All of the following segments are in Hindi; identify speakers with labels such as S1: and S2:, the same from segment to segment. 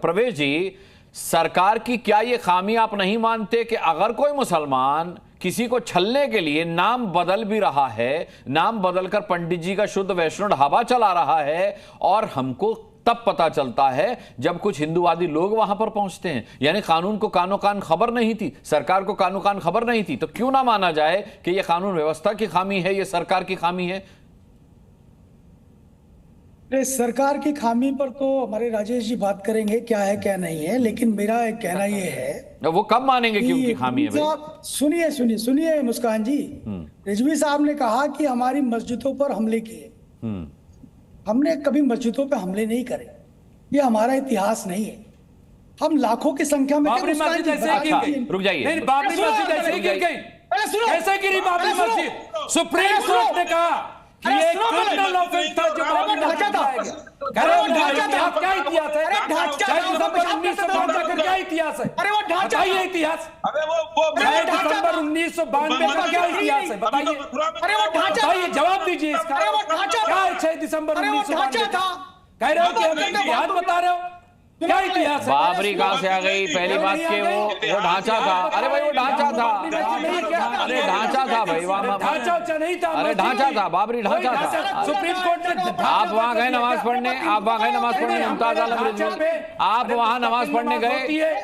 S1: प्रवेश जी, सरकार की क्या ये खामी आप नहीं मानते कि अगर कोई मुसलमान किसी को छलने के लिए नाम बदल भी रहा है, नाम बदलकर पंडित जी का शुद्ध वैष्णव ढाबा चला रहा है, और हमको तब पता चलता है जब कुछ हिंदूवादी लोग वहां पर पहुंचते हैं, यानी कानून को कानो कान खबर नहीं थी, सरकार को कानो कान खबर नहीं थी, तो क्यों ना माना जाए कि यह कानून व्यवस्था की खामी है, यह सरकार की खामी है?
S2: सरकार की खामी पर तो हमारे राजेश जी बात करेंगे क्या है क्या नहीं है, लेकिन मेरा एक कहना ये है,
S1: वो कब मानेंगे कि उनकी खामी है भाई?
S2: सुनिए सुनिए सुनिए मुस्कान जी, रिजवी साहब ने कहा कि हमारी मस्जिदों पर हमले किए। हमने कभी मस्जिदों पे हमले नहीं करे, ये हमारा इतिहास नहीं है। हम लाखों की संख्या में
S1: रुक जाइए,
S3: बाबरी मस्जिद ऐसे गिर गई, कैसे गिरी बाबरी मस्जिद? सुप्रीम कोर्ट ने कहा कि ये क्रिमिनल ऑफेंस था जो बाबरी मस्जिद क्या इतिहास है? 1992 का क्या इतिहास है? बताइए इतिहास। दिसंबर 1992 का क्या इतिहास है? बताइए, बताइए, जवाब दीजिए इसका। क्या है 6 दिसंबर 1992? कह रहे हो कि हम इतिहास बता रहे हो, क्या इतिहास है?
S1: बाबरी कहां से आ गई? पहली बात के वो ढांचा था। अरे भाई वो ढांचा था, अरे ढांचा था भाई,
S3: ढांचा नहीं था,
S1: अरे ढांचा था, बाबरी ढांचा था।
S3: सुप्रीम कोर्ट ने
S1: आप वहां गए नमाज पढ़ने, आप वहां गए नमाज पढ़ने, मुमताज आलम रिजवी, आप वहां नमाज पढ़ने गए?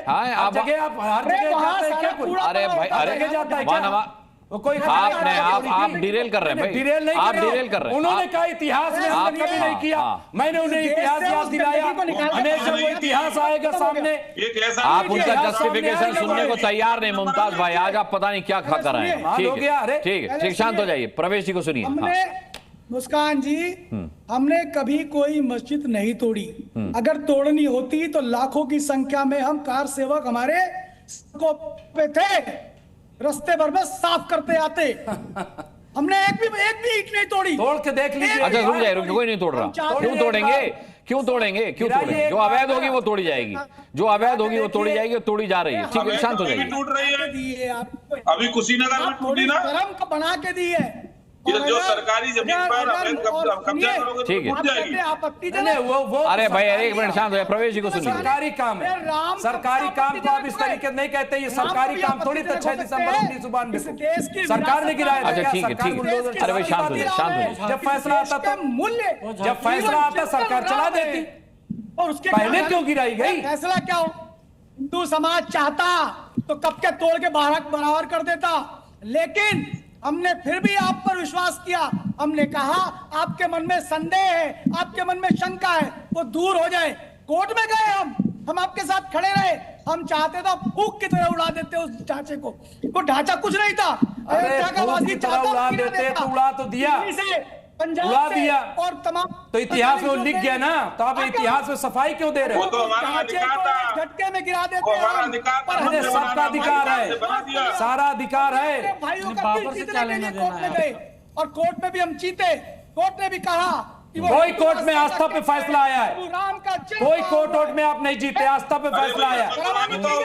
S1: हाँ, आप
S3: हर जगह जाते हैं क्या?
S1: अरे भाई, अरे
S3: जाता है
S1: वहां नमाज
S3: कोई
S1: आप डिरेल कर रहे हैं भाई,
S3: डिरेल नहीं,
S1: आप डिरेल कर रहे हैं।
S3: उन्होंने कहा इतिहास में हमने कभी नहीं किया, मैंने उन्हें इतिहास याद दिलाया, हमेशा वो इतिहास आएगा सामने।
S1: आप उनका जस्टिफिकेशन सुनने को तैयार नहीं मुमताज भाई, आज आप पता नहीं क्या खा कर रहे हैं। ठीक है, ठीक, शांत हो जाइए। प्रवेश जी को सुनिए।
S2: मुस्कान जी, हमने कभी कोई मस्जिद नहीं तोड़ी, अगर तोड़नी होती तो लाखों की संख्या में हम कार सेवक हमारे पे थे, रास्ते भर में साफ करते आते। हमने एक भी ईंट नहीं तोड़ी।
S3: तोड़ के देख लीजिए।
S1: अच्छा रुक जाइए, कोई नहीं तोड़ रहा। क्यों तोड़ेंगे? क्यों तोड़ेंगे? क्यों तोड़ेंगे? जो अवैध होगी वो तोड़ी जाएगी, जो अवैध होगी वो तोड़ी जाएगी, तोड़ी जा रही है। ठीक है, शांत हो जाइए।
S4: अभी कुशीनगर में टूटी ना,
S2: बना के दी है,
S4: जो सरकारी जमीन पर कब्जा करोगे
S1: ठीक है।
S2: आपत्ति
S3: वो
S1: अरे भाई एक मिनट शांत हो जाए, प्रवेश जी को सुनिए।
S3: सरकारी काम है, सरकारी काम को आप इस तरीके नहीं कहते, ये सरकारी काम थोड़ी था। 6 दिसंबर 1992 सरकार ने गिराया।
S1: अच्छा ठीक है, ठीक है। अरे भाई शांत हो जाए, शांत हो जाए।
S3: जब फैसला आता था,
S2: मूल्य
S3: जब फैसला आता सरकार चला देती,
S2: और उसके
S3: पहले क्यों गिराई गई?
S2: फैसला क्या हो, हिंदू समाज चाहता तो कब के तोड़ के बराबर कर देता, लेकिन हमने फिर भी आप पर विश्वास किया। हमने कहा आपके मन में संदेह है, आपके मन में शंका है, वो दूर हो जाए। कोर्ट में गए हम आपके साथ खड़े रहे। हम चाहते तो फूक की तरह उड़ा देते उस ढांचे को, वो ढांचा कुछ नहीं था।
S3: उड़ा देते तो उड़ा तो दिया, उड़ा दिया
S2: और तमाम
S3: तो इतिहास में लिख गया ना, तो आप इतिहास में सफाई क्यों दे रहे हो?
S2: झटके में गिरा देते हैं।
S3: सबका अधिकार है, सारा अधिकार है।
S2: बाबर से क्या लेना देना है? और कोर्ट में भी हम जीते, कोर्ट ने भी कहा
S3: कोई कोर्ट में आस्था पे फैसला आया है, कोई कोर्ट में आप नहीं जीते, आस्था पे फैसला आया।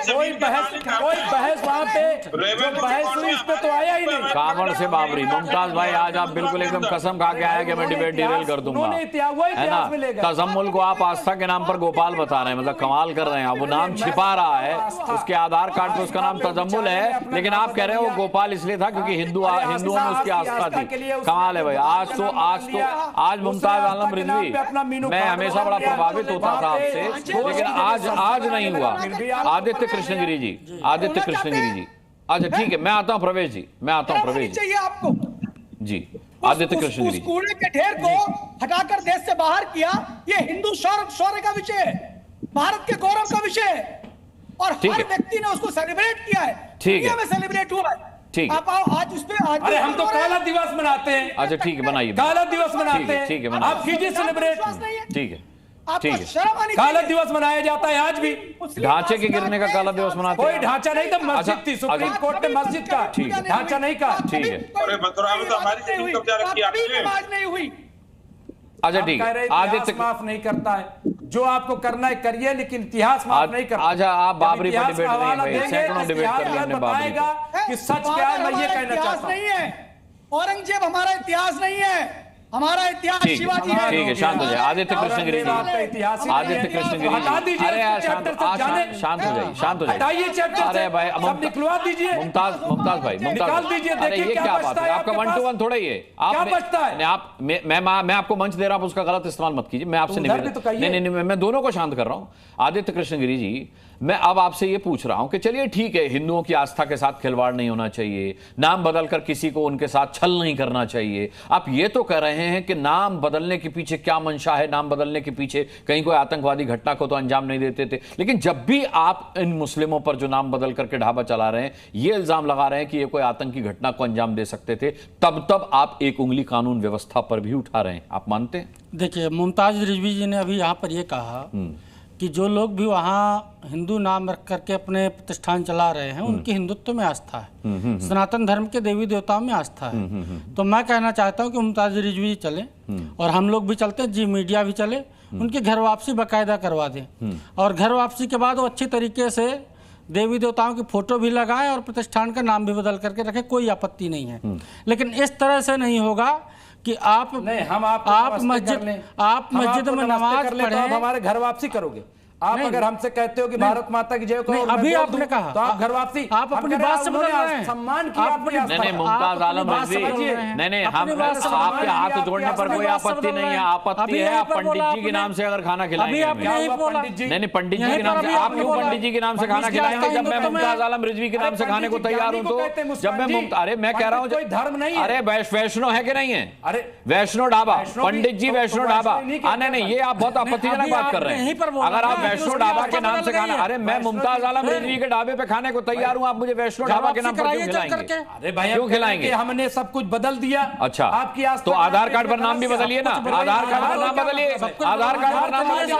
S3: कोई बहस वहां पे जो बहस हुई इस पे तो आया ही नहीं।
S1: कांवड़ से बाबरी, मुमताज भाई आज आप बिल्कुल एकदम कसम खा के आया कि मैं डिबेट डिरेल कर दूंगा, है ना? तजम्मुल को आप आस्था के नाम पर गोपाल बता रहे हैं, मतलब कमाल कर रहे हैं। वो नाम छिपा रहा है, उसके आधार कार्ड पे उसका नाम तजम्मुल है, लेकिन आप कह रहे हो वो गोपाल इसलिए था क्योंकि हिंदुओं में उसकी आस्था थी। कमाल है भाई। आज मुमताज आलम रिजवी, मैं हमेशा बड़ा प्रभावित होता था आपसे, लेकिन आज नहीं हुआ। आदित्य कृष्णगिरी जी, आदित्य कृष्णगिरी जी, अच्छा ठीक है, मैं आता हूं प्रवेश जी, मैं आता हूं प्रवेश जी
S2: आपको
S1: जी। आदित्य कृष्णगिरी,
S2: कूड़े के ढेर को हटाकर देश से बाहर किया, ये हिंदू शौर्य का विषय है, भारत के गौरव का विषय है, और हर व्यक्ति ने उसको सेलिब्रेट किया है, दुनिया में सेलिब्रेट हुआ है।
S1: ठीक है,
S2: आप आओ आज उस पे।
S3: अरे हम तो काला दिवस मनाते हैं।
S1: अच्छा ठीक है, बनाइए,
S3: काला दिवस मनाते हैं।
S1: ठीक है,
S3: आप कीजिए सेलिब्रेट।
S1: ठीक है,
S2: ठीक है।
S3: काला दिवस मनाया जाता है आज भी।
S1: ढांचे के गिरने का काला दिवस मनाते हैं।
S3: कोई ढांचा नहीं था, मस्जिद थी, सुप्रीम कोर्ट ने मस्जिद का ढांचा नहीं कहा।
S1: ठीक है,
S2: नहीं हुई।
S1: अच्छा ठीक है,
S3: आदित्य माफ नहीं करता है, जो आपको करना है करिए, लेकिन इतिहास माफ नहीं करता।
S1: अच्छा आप बाबरी पर डिबेट नहीं, सैकड़ों डिबेट कर लिए हमने बाबरी
S3: कि सच क्या है, मैं ये कहना चाहता हूं।
S2: नहीं है औरंगजेब हमारा इतिहास नहीं है, हमारा इतिहास शिवाजी है।
S1: ठीक है, शांत हो जाए। आदित्य कृष्ण गिरी जी, आदित्य कृष्ण गिरी जी, अरे यार शांत हो जाइए, शांत हो जाइए। अरे भाई
S3: निकलवा दीजिए।
S1: मुमताज भाई, अरे ये क्या बात है? आपका 1 to 1 थोड़ा ही है। मैं आपको मंच दे रहा हूं, उसका गलत इस्तेमाल मत कीजिए। मैं आपसे नहीं, मैं दोनों को शांत कर रहा हूं। आदित्य कृष्ण गिरी जी, मैं अब आपसे ये पूछ रहा हूं कि चलिए ठीक है, हिंदुओं की आस्था के साथ खिलवाड़ नहीं होना चाहिए, नाम बदलकर किसी को उनके साथ छल नहीं करना चाहिए। आप ये तो कह रहे हैं कि नाम बदलने के पीछे क्या मंशा है, नाम बदलने के पीछे कहीं कोई आतंकवादी घटना को तो अंजाम नहीं देते थे। लेकिन जब भी आप इन मुस्लिमों पर जो नाम बदल करके ढाबा चला रहे हैं, ये इल्जाम लगा रहे हैं कि ये कोई आतंकी घटना को अंजाम दे सकते थे, तब आप एक उंगली कानून व्यवस्था पर भी उठा रहे हैं। आप मानते हैं?
S5: देखिए, मुमताज रिजवी जी ने अभी यहाँ पर यह कहा कि जो लोग भी वहाँ हिंदू नाम रख करके अपने प्रतिष्ठान चला रहे हैं, उनकी हिंदुत्व में आस्था है, सनातन धर्म के देवी देवताओं में आस्था है। तो मैं कहना चाहता हूँ कि मुमताज रिजवी चले और हम लोग भी चलते हैं, जी मीडिया भी चले, उनकी घर वापसी बाकायदा करवा दें और घर वापसी के बाद वो अच्छी तरीके से देवी देवताओं की फोटो भी लगाएं और प्रतिष्ठान का नाम भी बदल करके रखें, कोई आपत्ति नहीं है। लेकिन इस तरह से नहीं होगा कि आप मस्जिद में नमाज पढ़ें,
S3: आप हमारे घर वापसी करोगे। आप अगर हमसे कहते हो कि भारत माता की जय करो,
S5: अभी आपने कहा
S3: तो आप घर वापसी,
S5: आप अपनी बात से बदल रहे हैं।
S3: सम्मान किया
S1: नहीं, मुमताज आलम रिजवी, नहीं, हम आपके हाथ जोड़ने पर कोई आपत्ति नहीं है। आपत्ति है आप पंडित जी के नाम से अगर खाना खिलाएंगे। नहीं, पंडित जी के नाम से आप क्यों पंडित जी के नाम से खाना खिलाएंगे? जब मैं मुमताज आलम रिजवी के नाम से खाने को तैयार हूं तो जब मैं अरे मैं कह रहा हूँ
S3: कोई धर्म नहीं है।
S1: अरे वैष्णो है कि नहीं है? अरे वैष्णो ढाबा, पंडित जी वैष्णो ढाबा, नहीं, ये आप बहुत आपत्तिजनक बात कर रहे हैं। अगर आप वैष्णो ढाबा के नाम से खाना, अरे मैं मुमताज आलम रिजवी के ढाबे पे खाने को तैयार हूं, आप मुझे वैष्णो ढाबा के नाम पर क्यों खिलाएंगे?
S3: अरे भाई
S1: क्यों खिलाएंगे?
S3: हमने सब कुछ बदल दिया।
S1: अच्छा,
S3: आपकी
S1: तो आधार कार्ड पर नाम भी बदलिए ना, आधार कार्ड पर नाम बदलिए, आधार कार्ड पर नाम बदलिए।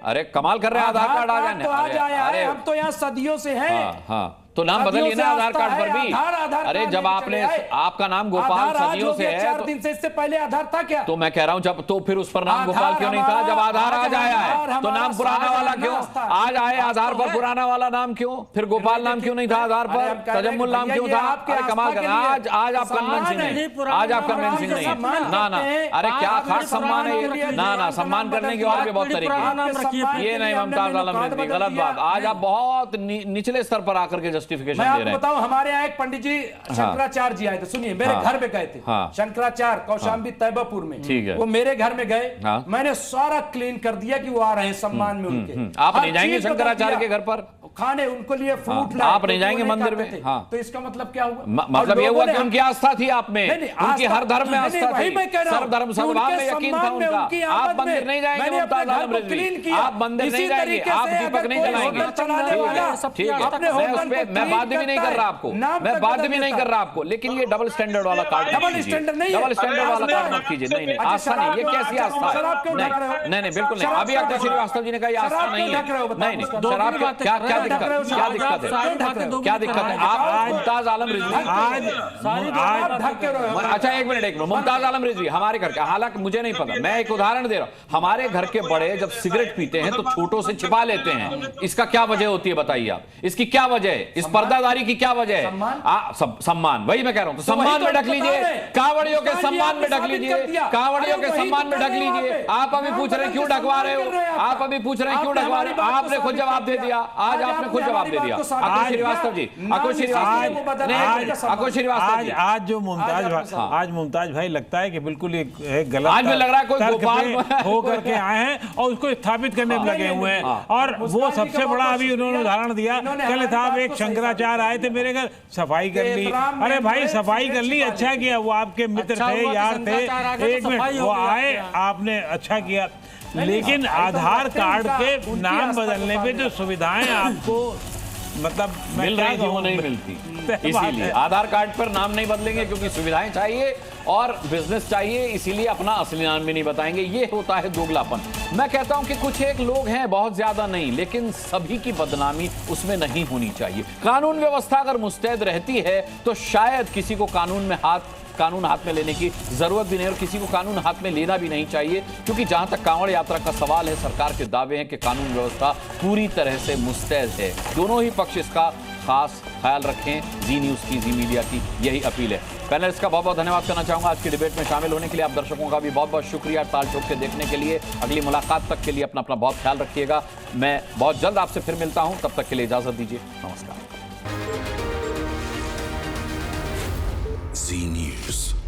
S1: अरे कमाल कर रहे हैं, आधार कार्ड आ जाए।
S3: अरे हम तो यहाँ सदियों से हैं।
S1: हाँ, तो नाम बदलिए ना आधार कार्ड पर भी। अरे जब आपने, आपका नाम गोपाल सदियों से है,
S3: 4 दिन से इससे पहले आधार था क्या?
S1: तो मैं कह रहा हूं जब, तो फिर उस पर नाम गोपाल क्यों नहीं था? जब आधार आज आया है तो नाम पुराना वाला क्यों आज आए? आधार पर पुराना वाला नाम क्यों? फिर गोपाल नाम क्यों नहीं था आधार पर? तजम्मुल नाम क्यों था? अरे कमाल कर, आज आप कन्वेंसिंग नहीं, आज आप कन्वेंसिंग नहीं। ना, अरे क्या खास सम्मान है ये? ना, सम्मान करने के और भी बहुत तरीके। ये नहीं मुमताज आलम रिजवी, गलत बात। आज आप बहुत निचले स्तर पर आकर के जस्टिफिकेशन दे रहे हैं।
S3: हमारे यहाँ एक पंडित जी शंकराचार्य जी आए थे, सुनिए, मेरे घर पे गए थे। शंकराचार्य कौशाम्बी तैयबापुर में, वो मेरे घर में गए, मैंने सारा क्लीन कर दिया कि वो आ रहे हैं सम्मान में उनके।
S1: आप नहीं जाएंगे शंकराचार्य के घर पर
S3: खाने, उनके लिए फ्रूट लाए,
S1: आप नहीं जाएंगे मंदिर में?
S3: तो इसका मतलब क्या हुआ?
S1: मतलब ये हुआ कि उनकी आस्था थी आप में, उनकी हर धर्म में आस्था थी, सर्वधर्म सद्भाव में यकीन था उनका। आप मंदिर नहीं जाएंगे मुमताज आलम रिजवी, आप मंदिर नहीं जाएंगे, आप दीपक नहीं जलाएंगे। ठीक है, मैं बात भी नहीं कर रहा आपको, मैं बात भी नहीं कर रहा आपको, लेकिन ये डबल स्टैंडर्ड वाला कार्ड, डबल स्टैंडर्ड वाला कार्ड मत कीजिए। नहीं, आस्था नहीं, ये कैसी आस्था है? नहीं, बिल्कुल नहीं। अभी आकर श्रीवास्तव जी ने कहा आस्था नहीं है। नहीं, शराब क्या दिक्कत है? क्या दिक्कत है? आप मुमताज आलम रिजवी अच्छा एक मिनट, मुमताज आलम रिजवी हमारे घर का, हालांकि मुझे नहीं पता, मैं एक उदाहरण दे रहा हूं। हमारे घर के बड़े जब सिगरेट पीते हैं तो छोटों से छिपा लेते हैं, इसका क्या वजह होती है बताइए आप? इसकी क्या वजह है? इस पर्दादारी की क्या वजह है? सम्मान, वही मैं कह रहा हूं। तो सम्मान में ढक लीजिए, कांवड़ियों के सम्मान में ढक लीजिए, कांवड़ियों के सम्मान में ढक लीजिए। आप अभी पूछ रहे हैं क्यों ढकवा रहे हो? आप अभी पूछ रहे हैं क्यों ढकवा रहे हो? आपने खुद जवाब दे दिया, आज आपने खुद जवाब दे दिया। अकुश श्रीवास्तव जी,
S6: आज जो मुमताज भाई लगता है कि बिल्कुल एक गलत,
S1: आज में लग रहा है कोई गोपाल
S6: हो करके आए हैं और उसको स्थापित करने में लगे हुए हैं। और वो सबसे बड़ा अभी उन्होंने उदाहरण दिया, कल साहब एक शंकराचार्य आए थे मेरे घर, सफाई कर ली। अरे भाई सफाई कर ली, अच्छा किया, वो आपके मित्र थे, यार थे, एक मिनट, वो आए, आपने अच्छा किया। लेकिन आधार कार्ड के नाम बदलने पे जो सुविधाएं आपको मतलब
S1: मिल रही थी वो नहीं मिलती, इसीलिए आधार कार्ड पर नाम नहीं बदलेंगे क्योंकि सुविधाएं चाहिए और बिजनेस चाहिए, इसीलिए अपना असली नाम भी नहीं बताएंगे। ये होता है दोगलापन। मैं कहता हूं कि कुछ एक लोग हैं, बहुत ज्यादा नहीं, लेकिन सभी की बदनामी उसमें नहीं होनी चाहिए। कानून व्यवस्था अगर मुस्तैद रहती है तो शायद किसी को कानून हाथ में लेने की जरूरत भी नहीं, और किसी को कानून हाथ में लेना भी नहीं चाहिए, क्योंकि जहां तक कांवड़ यात्रा का सवाल है, सरकार के दावे हैं कि कानून व्यवस्था पूरी तरह से मुस्तैद है। दोनों ही पक्ष इसका खास ख्याल रखें। जी न्यूज़ की, जी मीडिया की यही अपील है। पैनलिस्ट का बहुत बहुत धन्यवाद करना चाहूंगा आज की डिबेट में शामिल होने के लिए। आप दर्शकों का भी बहुत बहुत शुक्रिया ताल ठोक के देखने के लिए। अगली मुलाकात तक के लिए अपना बहुत ख्याल रखिएगा। मैं बहुत जल्द आपसे फिर मिलता हूं, तब तक के लिए इजाजत दीजिए। नमस्कार।
S7: जी न्यूज़।